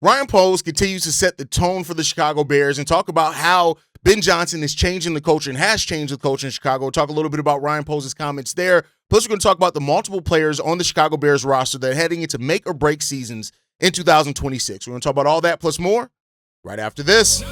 Ryan Poles continues to set the tone for the Chicago Bears and talk about how Ben Johnson is changing the culture and has changed the culture in Chicago. We'll talk a little bit about Ryan Poles' comments there. Plus, we're going to talk about the multiple players on the Chicago Bears roster that are heading into make or break seasons in 2026. We're going to talk about all that plus more right after this.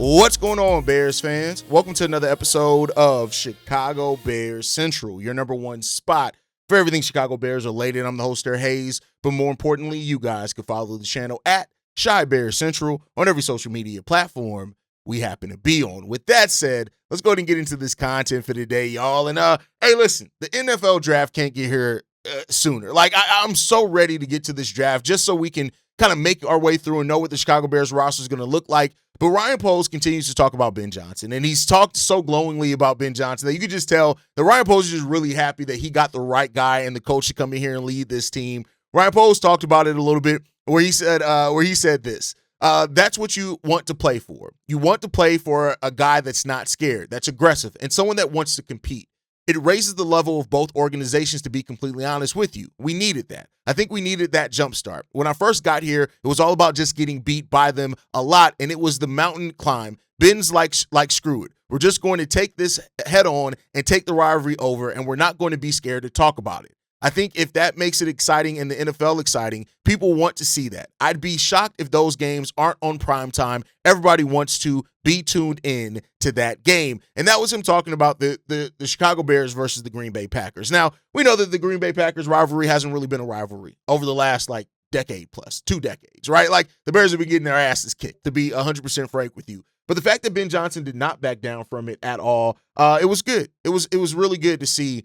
What's going on, Bears fans? Welcome to another episode of Chicago Bears Central, your number one spot for everything Chicago Bears related. I'm the host there, Haize, but more importantly, you guys can follow the channel at Chi Bears Central on every social media platform we happen to be on. With that said, let's go ahead and get into this content for today, y'all. And hey, listen, the NFL draft can't get here sooner. Like, I'm so ready to get to this draft just so we can kind of make our way through and know what the Chicago Bears roster is going to look like. But Ryan Poles continues to talk about Ben Johnson, and he's talked so glowingly about Ben Johnson that you could just tell that Ryan Poles is just really happy that he got the right guy and the coach to come in here and lead this team. Ryan Poles talked about it a little bit where he said this. That's what you want to play for. You want to play for a guy that's not scared, that's aggressive, and someone that wants to compete. It raises the level of both organizations, to be completely honest with you. We needed that. I think we needed that jump start. When I first got here, it was all about just getting beat by them a lot, and it was the mountain climb. Ben's like screw it. We're just going to take this head on and take the rivalry over, and we're not going to be scared to talk about it. I think if that makes it exciting and the NFL exciting, people want to see that. I'd be shocked if those games aren't on prime time. Everybody wants to be tuned in to that game. And that was him talking about the Chicago Bears versus the Green Bay Packers. Now, we know that the Green Bay Packers rivalry hasn't really been a rivalry over the last, decade plus, 2 decades, right? Like, the Bears have been getting their asses kicked, to be 100% frank with you. But the fact that Ben Johnson did not back down from it at all, it was good. It was really good to see,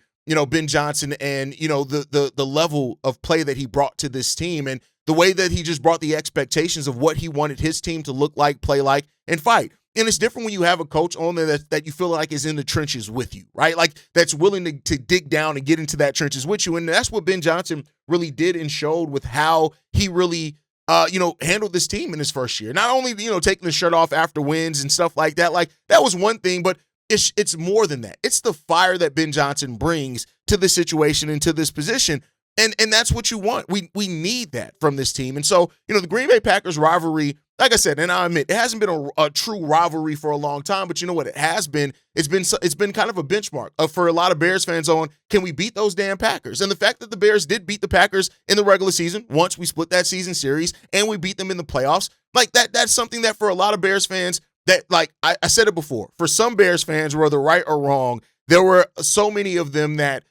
Ben Johnson and, the level of play that he brought to this team and the way that he just brought the expectations of what he wanted his team to look like, play like, and fight. And it's different when you have a coach on there that you feel like is in the trenches with you, right? Like, that's willing to dig down and get into that trenches with you. And that's what Ben Johnson really did and showed with how he really, handled this team in his first year. Not only, taking the shirt off after wins and stuff like that. Like, that was one thing, but it's more than that. It's the fire that Ben Johnson brings to the situation and to this position. And that's what you want. We need that from this team. And so, the Green Bay Packers rivalry, like I said, and I admit, it hasn't been a true rivalry for a long time, but you know what it has been? It's been kind of a benchmark for a lot of Bears fans on, can we beat those damn Packers? And the fact that the Bears did beat the Packers in the regular season, once we split that season series, and we beat them in the playoffs, like that's something that for a lot of Bears fans, that, like I said it before, for some Bears fans, whether right or wrong, there were so many of them that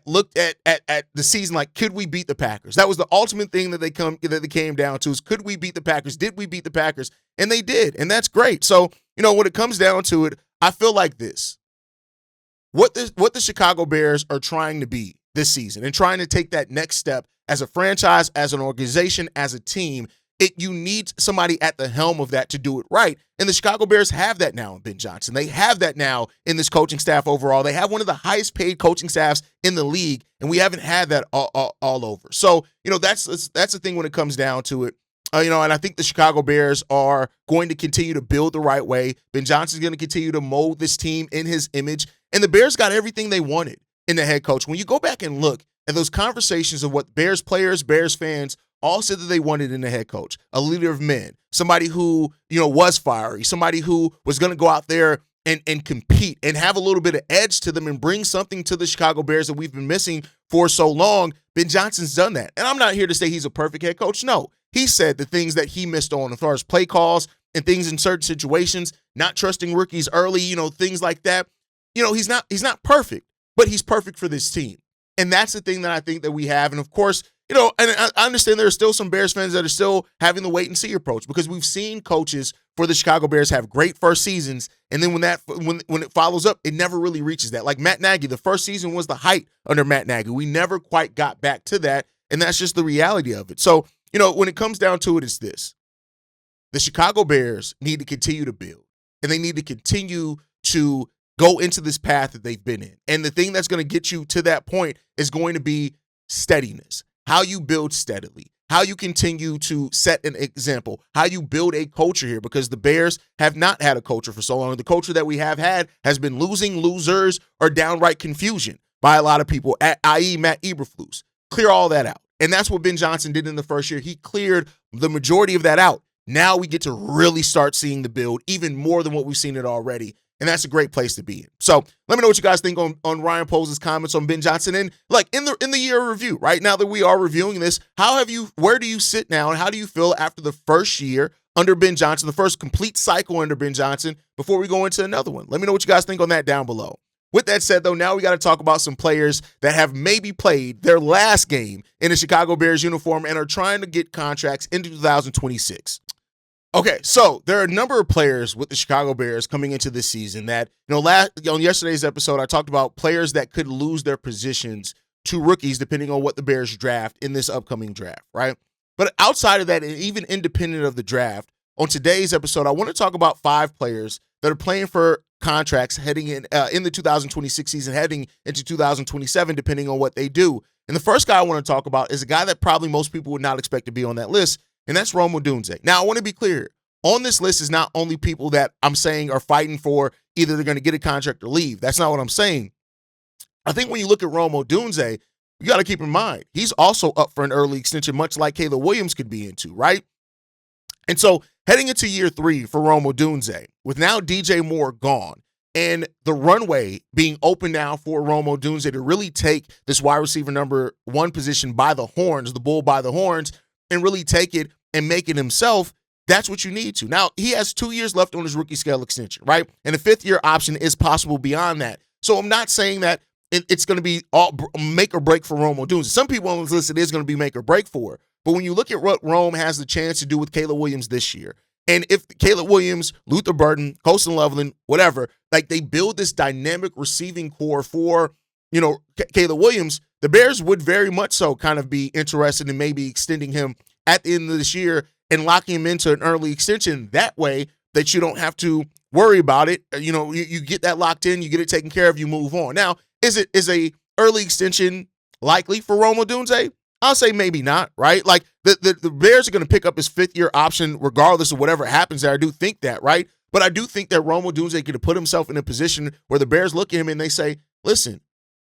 looked at the season like, could we beat the Packers? That was the ultimate thing that they came down to, is could we beat the Packers? Did we beat the Packers? And they did, and that's great. So, when it comes down to it, I feel like this. What the Chicago Bears are trying to be this season and trying to take that next step as a franchise, as an organization, as a team, you need somebody at the helm of that to do it right. And the Chicago Bears have that now in Ben Johnson. They have that now in this coaching staff overall. They have one of the highest paid coaching staffs in the league, and we haven't had that all over. So, that's the thing when it comes down to it. And I think the Chicago Bears are going to continue to build the right way. Ben Johnson's going to continue to mold this team in his image. And the Bears got everything they wanted in the head coach. When you go back and look at those conversations of what Bears players, Bears fans all said that they wanted in a head coach, a leader of men, somebody who, was fiery, somebody who was going to go out there and compete and have a little bit of edge to them and bring something to the Chicago Bears that we've been missing for so long. Ben Johnson's done that. And I'm not here to say he's a perfect head coach. No, he said the things that he missed on as far as play calls and things in certain situations, not trusting rookies early, things like that. He's not perfect, but he's perfect for this team. And that's the thing that I think that we have. And of course, and I understand there are still some Bears fans that are still having the wait and see approach, because we've seen coaches for the Chicago Bears have great first seasons, and then when it follows up, it never really reaches that. Like Matt Nagy, the first season was the height under Matt Nagy. We never quite got back to that, and that's just the reality of it. So, when it comes down to it, it's this. the Chicago Bears need to continue to build, and they need to continue to go into this path that they've been in. And the thing that's going to get you to that point is going to be steadiness, how you build steadily, how you continue to set an example, how you build a culture here, because the Bears have not had a culture for so long. The culture that we have had has been losing, losers, or downright confusion by a lot of people, i.e. Matt Eberflus. Clear all that out. And that's what Ben Johnson did in the first year. He cleared the majority of that out. Now we get to really start seeing the build even more than what we've seen it already. And that's a great place to be in. So let me know what you guys think on Ryan Poles' comments on Ben Johnson. And like in the year review, right now that we are reviewing this, where do you sit now and how do you feel after the first year under Ben Johnson, the first complete cycle under Ben Johnson, before we go into another one? Let me know what you guys think on that down below. With that said, though, now we got to talk about some players that have maybe played their last game in a Chicago Bears uniform and are trying to get contracts into 2026. Okay, so there are a number of players with the Chicago Bears coming into this season that, on yesterday's episode, I talked about players that could lose their positions to rookies depending on what the Bears draft in this upcoming draft, right? But outside of that, and even independent of the draft, on today's episode, I want to talk about 5 players that are playing for contracts heading in the 2026 season, heading into 2027, depending on what they do. And the first guy I want to talk about is a guy that probably most people would not expect to be on that list, and that's Rome Odunze. Now, I want to be clear. On this list is not only people that I'm saying are fighting for either they're going to get a contract or leave. That's not what I'm saying. I think when you look at Rome Odunze, you got to keep in mind, he's also up for an early extension, much like Caleb Williams could be into, right? And so heading into year 3 for Rome Odunze, with now DJ Moore gone, and the runway being open now for Rome Odunze to really take this wide receiver number 1 position by the horns, the bull by the horns, and really take it and make it himself, that's what you need to. Now, he has 2 years left on his rookie scale extension, right? And a 5th-year option is possible beyond that. So I'm not saying that it's going to be all make or break for Rome Odunze. Some people on this list, it is going to be make or break for. But when you look at what Rome has the chance to do with Caleb Williams this year, and if Caleb Williams, Luther Burden, Colston Loveland, whatever, like they build this dynamic receiving core for, Caleb Williams, the Bears would very much so kind of be interested in maybe extending him at the end of this year and locking him into an early extension that way that you don't have to worry about it. You get that locked in, you get it taken care of, you move on. Now, is a early extension likely for Rome Odunze? I'll say maybe not, right? Like the Bears are going to pick up his 5th-year option regardless of whatever happens there. I do think that, right? But I do think that Rome Odunze could put himself in a position where the Bears look at him and they say, listen,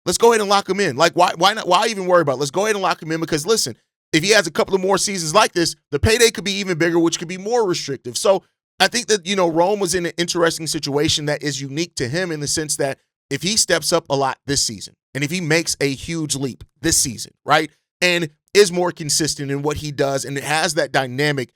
let's go ahead and lock him in. Like, why not? Why even worry about it? Let's go ahead and lock him in because, listen, if he has a couple of more seasons like this, the payday could be even bigger, which could be more restrictive. So I think that, Rome was in an interesting situation that is unique to him in the sense that if he steps up a lot this season and if he makes a huge leap this season, right, and is more consistent in what he does and it has that dynamic,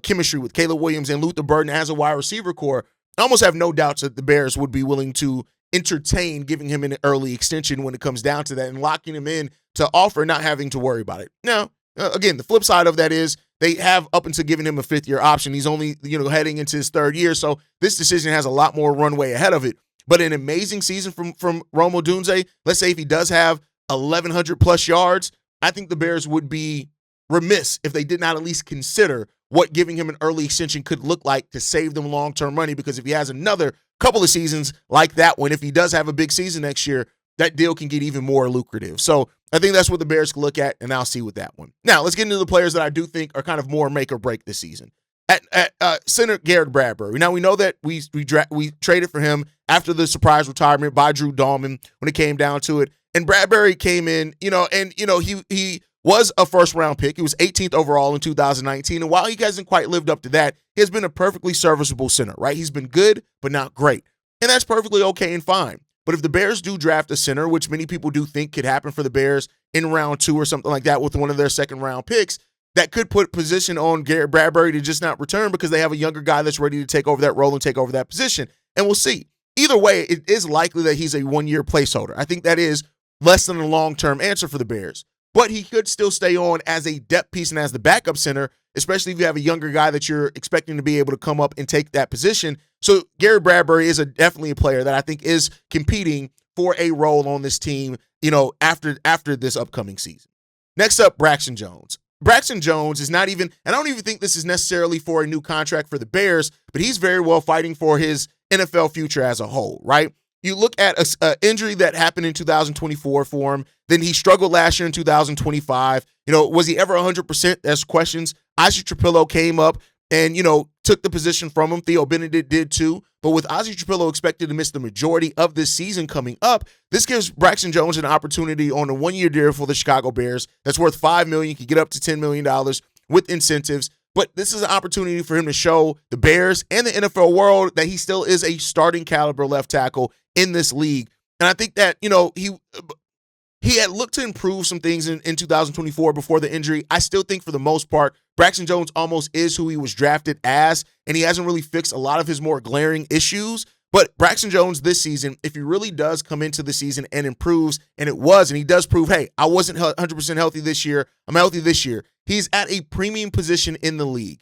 chemistry with Caleb Williams and Luther Burden as a wide receiver core, I almost have no doubts that the Bears would be willing to entertain giving him an early extension when it comes down to that and locking him in to offer, not having to worry about it. Now, again, the flip side of that is they have up until giving him a 5th-year option. He's only, heading into his 3rd year, so this decision has a lot more runway ahead of it. But an amazing season from Rome Odunze. Let's say if he does have 1,100-plus yards, I think the Bears would be remiss if they did not at least consider what giving him an early extension could look like to save them long-term money, because if he has another couple of seasons like that one, if he does have a big season next year, that deal can get even more lucrative. So I think that's what the Bears can look at, and I'll see with that one. Now, let's get into the players that I do think are kind of more make or break this season. At center, Garrett Bradbury. Now, we know that we traded for him after the surprise retirement by Drew Dahlman when it came down to it. And Bradbury came in, he was a first-round pick. He was 18th overall in 2019. And while he hasn't quite lived up to that, he has been a perfectly serviceable center, right? He's been good, but not great. And that's perfectly okay and fine. But if the Bears do draft a center, which many people do think could happen for the Bears in round 2 or something like that with one of their second-round picks, that could put position on Garrett Bradbury to just not return because they have a younger guy that's ready to take over that role and take over that position. And we'll see. Either way, it is likely that he's a 1-year placeholder. I think that is less than a long-term answer for the Bears. But he could still stay on as a depth piece and as the backup center, especially if you have a younger guy that you're expecting to be able to come up and take that position. So Garrett Bradbury is definitely a player that I think is competing for a role on this team, after this upcoming season. Next up, Braxton Jones. Braxton Jones is not even, and I don't even think this is necessarily for a new contract for the Bears, but he's very well fighting for his NFL future as a whole, right? You look at an injury that happened in 2024 for him, then he struggled last year in 2025. Was he ever 100%? There's questions. Ozzie Trapillo came up and, took the position from him. Theo Benedict did too. But with Ozzie Trapillo expected to miss the majority of this season coming up, this gives Braxton Jones an opportunity on a one-year deal for the Chicago Bears that's worth $5 million. You can get up to $10 million with incentives. But this is an opportunity for him to show the Bears and the NFL world that he still is a starting caliber left tackle in this league. And I think that, he had looked to improve some things in 2024 before the injury. I still think for the most part, Braxton Jones almost is who he was drafted as, and he hasn't really fixed a lot of his more glaring issues. But Braxton Jones this season, if he really does come into the season and improves, and he does prove, hey, I wasn't 100% healthy this year, I'm healthy this year. He's at a premium position in the league.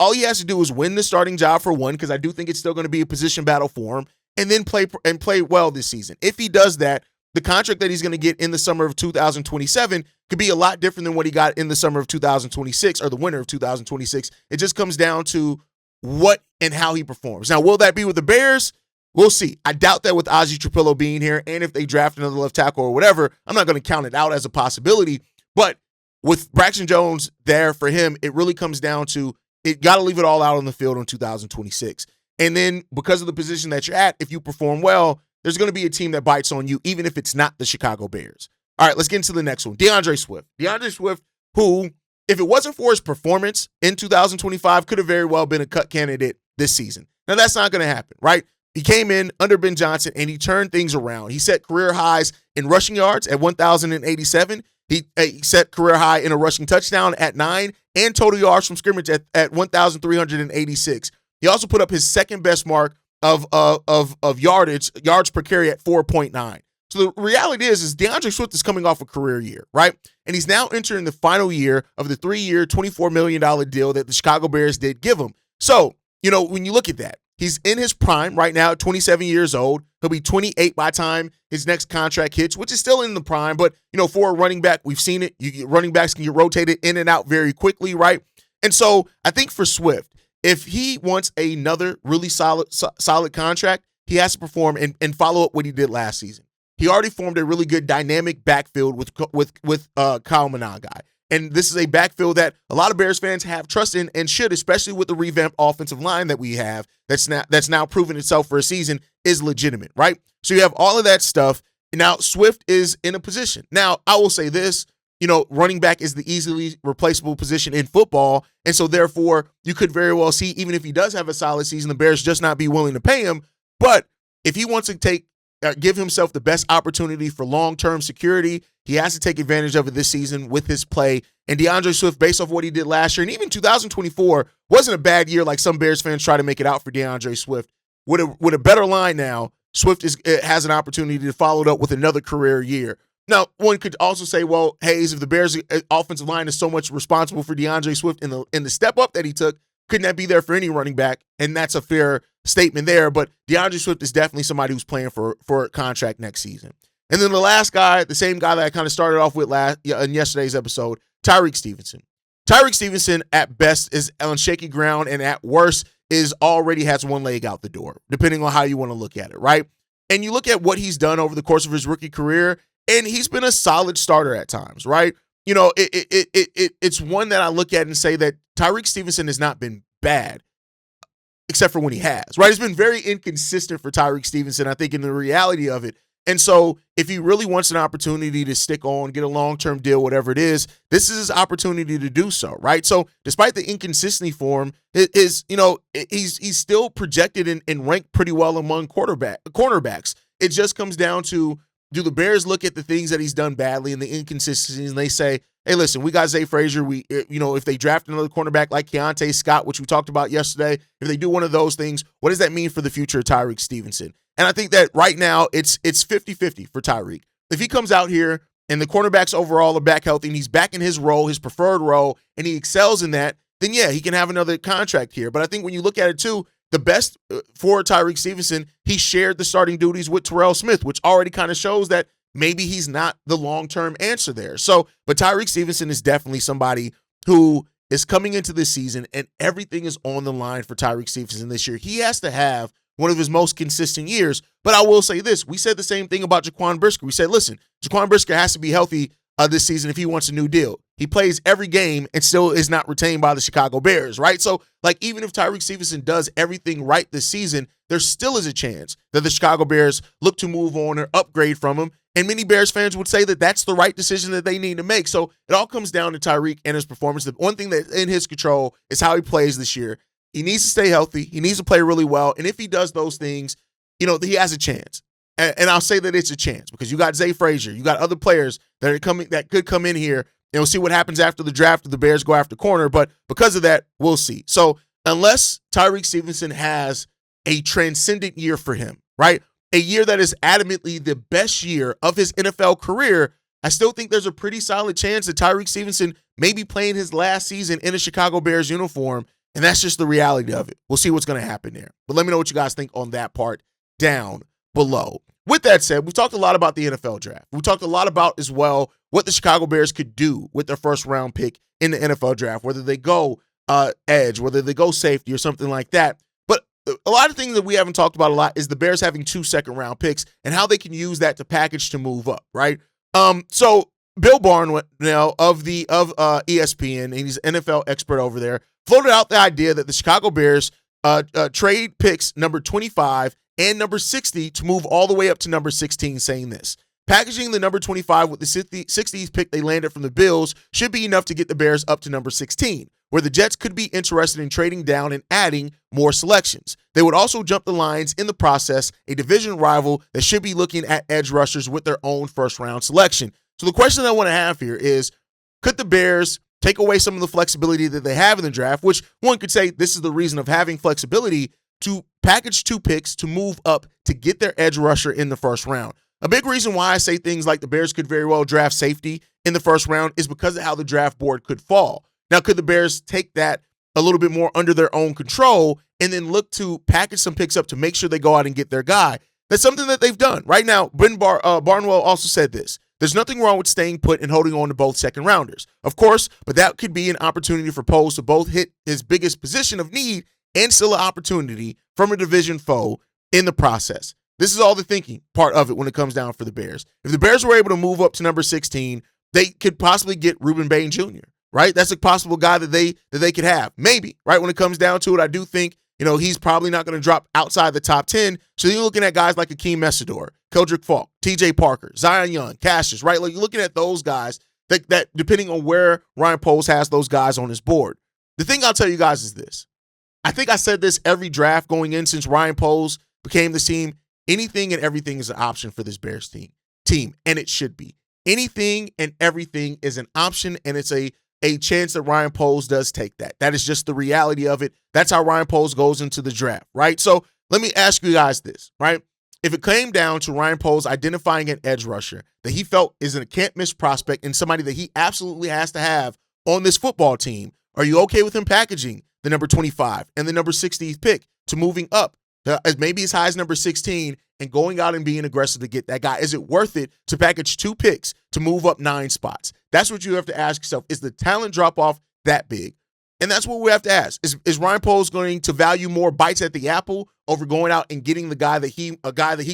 All he has to do is win the starting job for one, because I do think it's still going to be a position battle for him, and then play well this season. If he does that, the contract that he's going to get in the summer of 2027 could be a lot different than what he got in the summer of 2026 or the winter of 2026. It just comes down to what and how he performs. Now, will that be with the Bears? We'll see. I doubt that with Ozzie Trapillo being here, and if they draft another left tackle or whatever, I'm not going to count it out as a possibility. But with Braxton Jones there for him, it really comes down to it got to leave it all out on the field in 2026. And then because of the position that you're at, if you perform well, there's going to be a team that bites on you, even if it's not the Chicago Bears. All right, let's get into the next one. DeAndre Swift. DeAndre Swift, who, if it wasn't for his performance in 2025, could have very well been a cut candidate this season. Now, that's not going to happen, right? He came in under Ben Johnson, and he turned things around. He set career highs in rushing yards at 1,087. He set career high in a rushing touchdown at 9 and total yards from scrimmage at 1,386. He also put up his second best mark of yards per carry at 4.9. So the reality is DeAndre Swift is coming off a career year, right? And he's now entering the final year of the 3-year, $24 million deal that the Chicago Bears did give him. So, when you look at that, he's in his prime right now at 27 years old. He'll be 28 by the time his next contract hits, which is still in the prime. But, for a running back, we've seen it. Running backs can get rotated in and out very quickly, right? And so I think for Swift, if he wants another really solid contract, he has to perform and follow up what he did last season. He already formed a really good dynamic backfield with Kyle Monangai. And this is a backfield that a lot of Bears fans have trust in and should, especially with the revamped offensive line that we have that's now proven itself for a season is legitimate, right? So you have all of that stuff. Now, Swift is in a position. Now, I will say this. Running back is the easily replaceable position in football. And so therefore, you could very well see, even if he does have a solid season, the Bears just not be willing to pay him. But if he wants to give himself the best opportunity for long-term security, he has to take advantage of it this season with his play. And DeAndre Swift, based off what he did last year, and even 2024 wasn't a bad year like some Bears fans try to make it out for DeAndre Swift. With a better line now, Swift has an opportunity to follow it up with another career year. Now, one could also say, well, Haize, if the Bears' offensive line is so much responsible for DeAndre Swift in the step up that he took, couldn't that be there for any running back? And that's a fair statement there. But DeAndre Swift is definitely somebody who's playing for a contract next season. And then the last guy, the same guy that I kind of started off with in yesterday's episode, Tyrique Stevenson. Tyrique Stevenson, at best, is on shaky ground, and at worst, already has one leg out the door, depending on how you want to look at it, right? And you look at what he's done over the course of his rookie career, and he's been a solid starter at times, right? It's one that I look at and say that Tyrique Stevenson has not been bad, except for when he has, right? It's been very inconsistent for Tyrique Stevenson, I think, in the reality of it. And so if he really wants an opportunity to stick on, get a long-term deal, whatever it is, this is his opportunity to do so, right? So despite the inconsistency for him, he's still projected and ranked pretty well among cornerbacks. It just comes down to, do the Bears look at the things that he's done badly and the inconsistencies, and they say, hey, listen, we got Zay Frazier. If they draft another cornerback like Keontae Scott, which we talked about yesterday, if they do one of those things, what does that mean for the future of Tyrique Stevenson? And I think that right now it's 50-50 for Tyrique. If he comes out here and the cornerbacks overall are back healthy and he's back in his role, his preferred role, and he excels in that, then yeah, he can have another contract here. But I think when you look at it too, the best for Tyrique Stevenson, he shared the starting duties with Terrell Smith, which already kind of shows that maybe he's not the long-term answer there. So, but Tyrique Stevenson is definitely somebody who is coming into this season and everything is on the line for Tyrique Stevenson this year. He has to have one of his most consistent years. But I will say this. We said the same thing about Jaquan Brisker. We said, listen, Jaquan Brisker has to be healthy this season if he wants a new deal. He plays every game and still is not retained by the Chicago Bears, right? So, like, even if Tyrique Stevenson does everything right this season, there still is a chance that the Chicago Bears look to move on or upgrade from him. And many Bears fans would say that that's the right decision that they need to make. So it all comes down to Tyrique and his performance. The one thing that's in his control is how he plays this year. He needs to stay healthy. He needs to play really well. And if he does those things, he has a chance. And I'll say that it's a chance because you got Zay Frazier. You got other players that could come in here, and we'll see what happens after the draft if the Bears go after corner. But because of that, we'll see. So unless Tyrique Stevenson has a transcendent year for him, right? A year that is adamantly the best year of his NFL career, I still think there's a pretty solid chance that Tyrique Stevenson may be playing his last season in a Chicago Bears uniform, and that's just the reality of it. We'll see what's going to happen there. But let me know what you guys think on that part down below. With that said, we've talked a lot about the NFL draft. We talked a lot about as well what the Chicago Bears could do with their first round pick in the NFL draft, whether they go edge, whether they go safety or something like that. But a lot of things that we haven't talked about a lot is the Bears having 2 second-round picks and how they can use that to package to move up, right? So Bill Barnwell of ESPN, and he's an NFL expert over there, floated out the idea that the Chicago Bears trade picks number 25 and number 60 to move all the way up to number 16, saying this: packaging the number 25 with the 60th pick they landed from the Bills should be enough to get the Bears up to number 16, where the Jets could be interested in trading down and adding more selections. They would also jump the Lions in the process, a division rival that should be looking at edge rushers with their own first-round selection. So the question I want to have here is, could the Bears take away some of the flexibility that they have in the draft, which one could say this is the reason of having flexibility, to package 2 picks to move up to get their edge rusher in the first round? A big reason why I say things like the Bears could very well draft safety in the first round is because of how the draft board could fall. Now, could the Bears take that a little bit more under their own control and then look to package some picks up to make sure they go out and get their guy? That's something that they've done. Right now, Barnwell also said this: there's nothing wrong with staying put and holding on to both second rounders, of course, but that could be an opportunity for Poles to both hit his biggest position of need and still an opportunity from a division foe in the process. This is all the thinking part of it when it comes down for the Bears. If the Bears were able to move up to number 16, they could possibly get Ruben Bain Jr., right? That's a possible guy that they could have. Maybe, right? When it comes down to it, I do think, he's probably not going to drop outside the top 10. So you're looking at guys like Akeem Messidor, Keldrick Falk, TJ Parker, Zion Young, Cassius, right? Like, you're looking at those guys that depending on where Ryan Poles has those guys on his board. The thing I'll tell you guys is this. I think I said this every draft going in since Ryan Poles became the team. Anything and everything is an option for this Bears team, and it should be. Anything and everything is an option, and it's a chance that Ryan Poles does take that. That is just the reality of it. That's how Ryan Poles goes into the draft, right? So let me ask you guys this, right? If it came down to Ryan Poles identifying an edge rusher that he felt is a can't-miss prospect and somebody that he absolutely has to have on this football team, are you okay with him packaging the number 25 and the number 60th pick to moving up maybe as high as number 16 and going out and being aggressive to get that guy? Is it worth it to package 2 picks to move up 9 spots? That's what you have to ask yourself. Is the talent drop-off that big? And that's what we have to ask. Is Ryan Poles going to value more bites at the apple over going out and getting a guy that he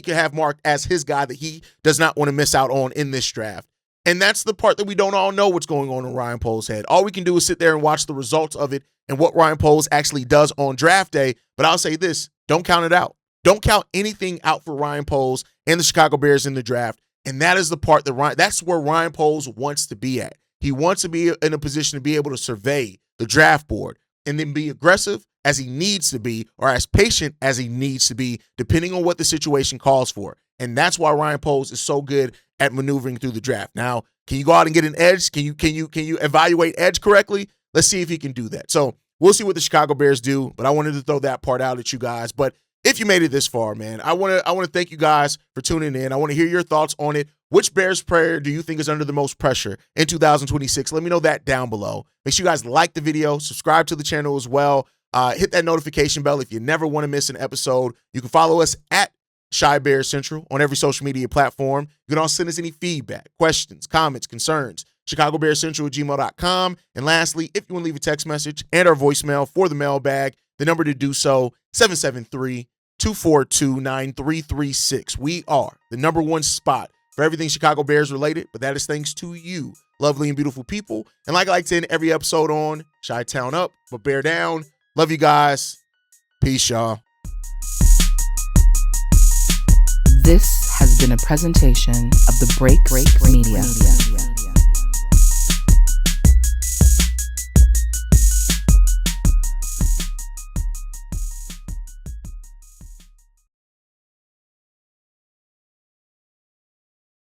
could have marked as his guy that he does not want to miss out on in this draft? And that's the part that we don't all know what's going on in Ryan Poles' head. All we can do is sit there and watch the results of it and what Ryan Poles actually does on draft day. But I'll say this, don't count it out. Don't count anything out for Ryan Poles and the Chicago Bears in the draft. And that is the part that's where Ryan Poles wants to be at. He wants to be in a position to be able to survey the draft board and then be aggressive as he needs to be, or as patient as he needs to be, depending on what the situation calls for. And that's why Ryan Poles is so good at maneuvering through the draft. Now, can you go out and get an edge? Can you evaluate edge correctly? Let's see if he can do that. So we'll see what the Chicago Bears do, but I wanted to throw that part out at you guys. But if you made it this far, man, I want to thank you guys for tuning in. I want to hear your thoughts on it. Which Bears player do you think is under the most pressure in 2026? Let me know that down below. Make sure you guys like the video, subscribe to the channel as well. Hit that notification bell if you never want to miss an episode. You can follow us at Shy Bears Central on every social media platform. You can also send us any feedback, questions, comments, concerns. ChicagoBearsCentral@gmail.com. And lastly, if you want to leave a text message and our voicemail for the mailbag, the number to do so, 773-242-9336. We are the number one spot for everything Chicago Bears related, but that is thanks to you, lovely and beautiful people. And like I like to end every episode on, Chi-Town up, but bear down. Love you guys. Peace, y'all. This has been a presentation of the Break Media.